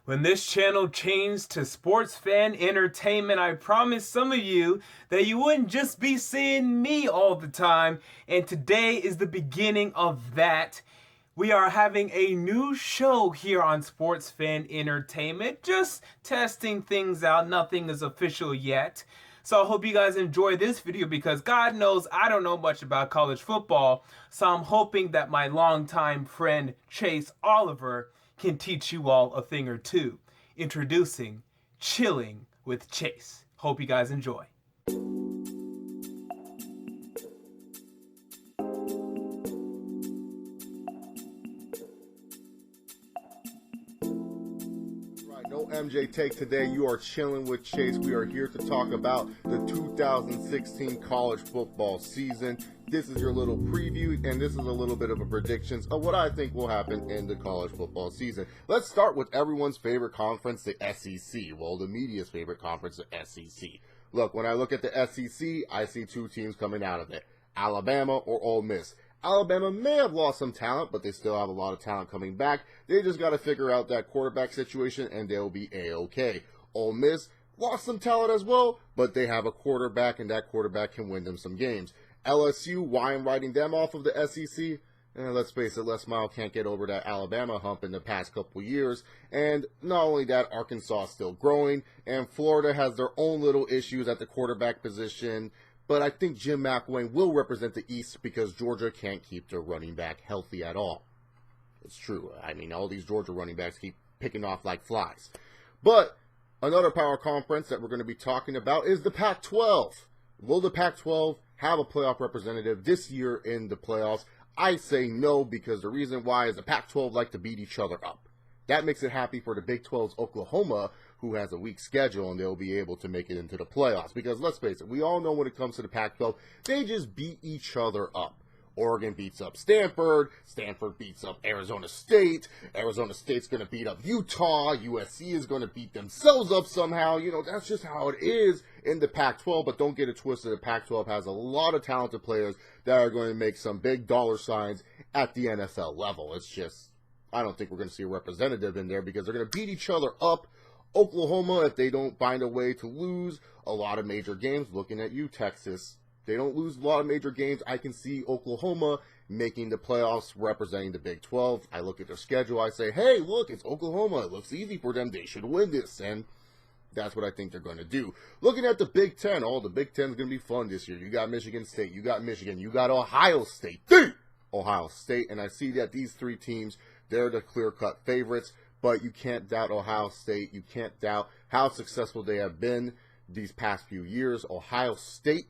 When this channel changed to sports fan entertainment, I promised some of you that you wouldn't just be seeing me all the time, and today is the beginning of that. We are having a new show here on Sports Fan Entertainment, just testing things out. Nothing is official yet. So I hope you guys enjoy this video because God knows I don't know much about college football. So I'm hoping that my longtime friend Chase Oliver can teach you all a thing or two. Introducing Chilling with Chase. Hope you guys enjoy. No MJ take today. You are chilling with Chase. We are here to talk about the 2016 college football season. This is your little preview, and this is a little bit of a predictions of what I think will happen in the college football season. Let's start with everyone's favorite conference, the SEC. Well, the media's favorite conference, the SEC. Look, when I look at the SEC, I see two teams coming out of it, Alabama or Ole Miss. Alabama may have lost some talent, but they still have a lot of talent coming back. They just got to figure out that quarterback situation, and they'll be A-okay. Ole Miss lost some talent as well, but they have a quarterback, and that quarterback can win them some games. LSU, why I'm writing them off of the SEC? Let's face it, Les Miles can't get over that Alabama hump in the past couple years. And not only that, Arkansas is still growing, and Florida has their own little issues at the quarterback position. But I think Jim McElwain will represent the East because Georgia can't keep their running back healthy at all. It's true. I mean, all these Georgia running backs keep picking off like flies. But another power conference that we're going to be talking about is the Pac-12. Will the Pac-12 have a playoff representative this year in the playoffs? I say no, because the reason why is the Pac-12 like to beat each other up. That makes it happy for the Big 12's Oklahoma, who has a weak schedule, and they'll be able to make it into the playoffs. Because let's face it, we all know when it comes to the Pac-12, they just beat each other up. Oregon beats up Stanford, Stanford beats up Arizona State, Arizona State's going to beat up Utah, USC is going to beat themselves up somehow. You know, that's just how it is in the Pac-12, but don't get it twisted. The Pac-12 has a lot of talented players that are going to make some big dollar signs at the NFL level. It's just, I don't think we're going to see a representative in there because they're going to beat each other up. Oklahoma, if they don't find a way to lose a lot of major games, looking at you, Texas, they don't lose a lot of major games. I can see Oklahoma making the playoffs representing the Big 12. I look at their schedule. I say, hey, look, it's Oklahoma. It looks easy for them. They should win this. And that's what I think they're going to do. Looking at the Big 10, the Big 10 is going to be fun this year. You got Michigan State. You got Michigan. You got Ohio State. Ohio State. And I see that these three teams, they're the clear-cut favorites. But you can't doubt Ohio State. You can't doubt how successful they have been these past few years. Ohio State,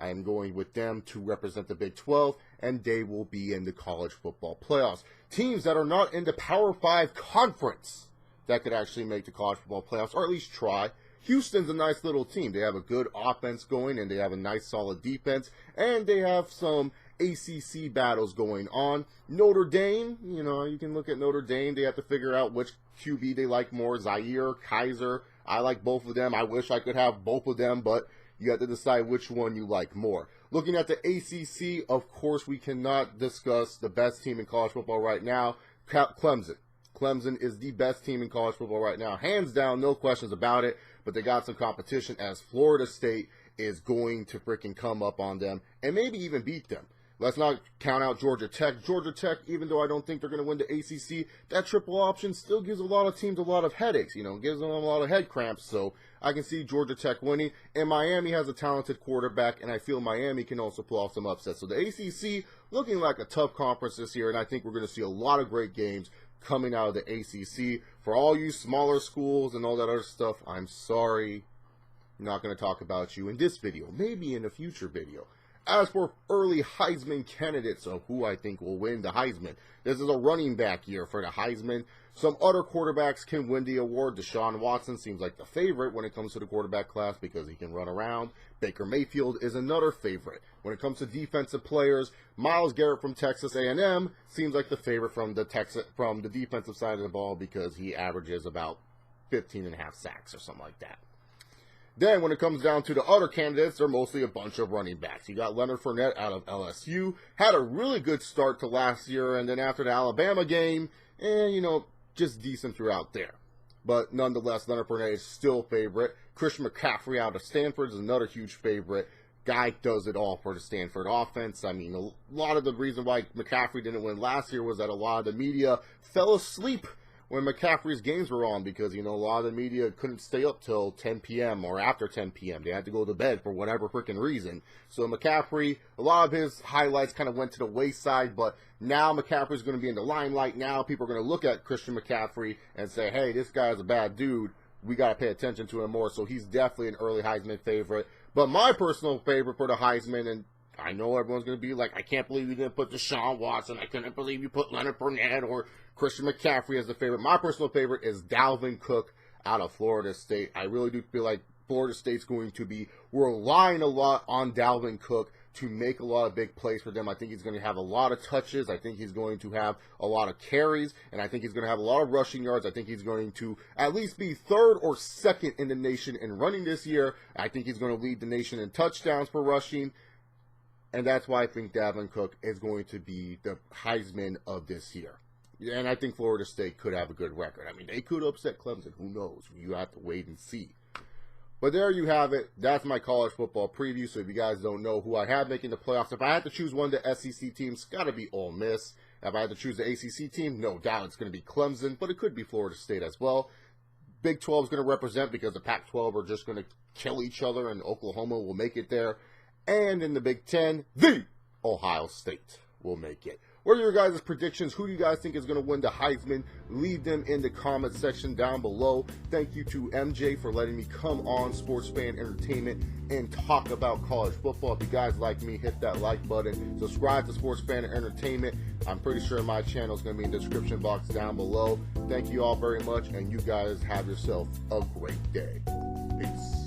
I am going with them to represent the Big 12, and they will be in the college football playoffs. Teams that are not in the Power 5 conference that could actually make the college football playoffs, or at least try. Houston's a nice little team. They have a good offense going, and they have a nice solid defense, and they have some ACC battles going on. Notre Dame, you can look at Notre Dame. They have to figure out which QB they like more, Zaire, Kaiser. I like both of them. I wish I could have both of them, but you have to decide which one you like more. Looking at the ACC, of course, we cannot discuss the best team in college football right now, Clemson. Clemson is the best team in college football right now. Hands down, no questions about it, but they got some competition as Florida State is going to freaking come up on them and maybe even beat them. Let's not count out Georgia Tech. Georgia Tech, even though I don't think they're going to win the ACC, that triple option still gives a lot of teams a lot of headaches, gives them a lot of head cramps. So I can see Georgia Tech winning. And Miami has a talented quarterback, and I feel Miami can also pull off some upsets. So the ACC looking like a tough conference this year, and I think we're going to see a lot of great games coming out of the ACC. For all you smaller schools and all that other stuff, I'm sorry. I'm not going to talk about you in this video, maybe in a future video. As for early Heisman candidates of who I think will win the Heisman, this is a running back year for the Heisman. Some other quarterbacks can win the award. Deshaun Watson seems like the favorite when it comes to the quarterback class because he can run around. Baker Mayfield is another favorite. When it comes to defensive players, Myles Garrett from Texas A&M seems like the favorite from the defensive side of the ball because he averages about 15.5 sacks or something like that. Then, when it comes down to the other candidates, they're mostly a bunch of running backs. You got Leonard Fournette out of LSU, had a really good start to last year, and then after the Alabama game, just decent throughout there. but nonetheless, Leonard Fournette is still favorite. Christian McCaffrey out of Stanford is another huge favorite. Guy does it all for the Stanford offense. I mean, a lot of the reason why McCaffrey didn't win last year was that a lot of the media fell asleep when McCaffrey's games were on because, a lot of the media couldn't stay up till 10 p.m. or after 10 p.m. They had to go to bed for whatever freaking reason. So McCaffrey, a lot of his highlights kind of went to the wayside, but now McCaffrey's going to be in the limelight. Now people are going to look at Christian McCaffrey and say, hey, this guy's a bad dude. We got to pay attention to him more. So he's definitely an early Heisman favorite. But my personal favorite for the Heisman, and I know everyone's going to be like, I can't believe you didn't put Deshaun Watson. I couldn't believe you put Leonard Fournette or Christian McCaffrey as the favorite. My personal favorite is Dalvin Cook out of Florida State. I really do feel like Florida State's going to be relying a lot on Dalvin Cook to make a lot of big plays for them. I think he's going to have a lot of touches. I think he's going to have a lot of carries, and I think he's going to have a lot of rushing yards. I think he's going to at least be third or second in the nation in running this year. I think he's going to lead the nation in touchdowns for rushing, and that's why I think Dalvin Cook is going to be the Heisman of this year. And I think Florida State could have a good record. I mean, they could upset Clemson. Who knows? You have to wait and see. But there you have it. That's my college football preview. So if you guys don't know who I have making the playoffs, if I had to choose one of the SEC teams, it's got to be Ole Miss. If I had to choose the ACC team, no doubt it's going to be Clemson, but it could be Florida State as well. Big 12 is going to represent because the Pac-12 are just going to kill each other, and Oklahoma will make it there. And in the Big 10, the Ohio State will make it. What are your guys' predictions? Who do you guys think is going to win the Heisman? Leave them in the comment section down below. Thank you to MJ for letting me come on Sports Fan Entertainment and talk about college football. If you guys like me, hit that like button. Subscribe to Sports Fan Entertainment. I'm pretty sure my channel is going to be in the description box down below. Thank you all very much, and you guys have yourself a great day. Peace.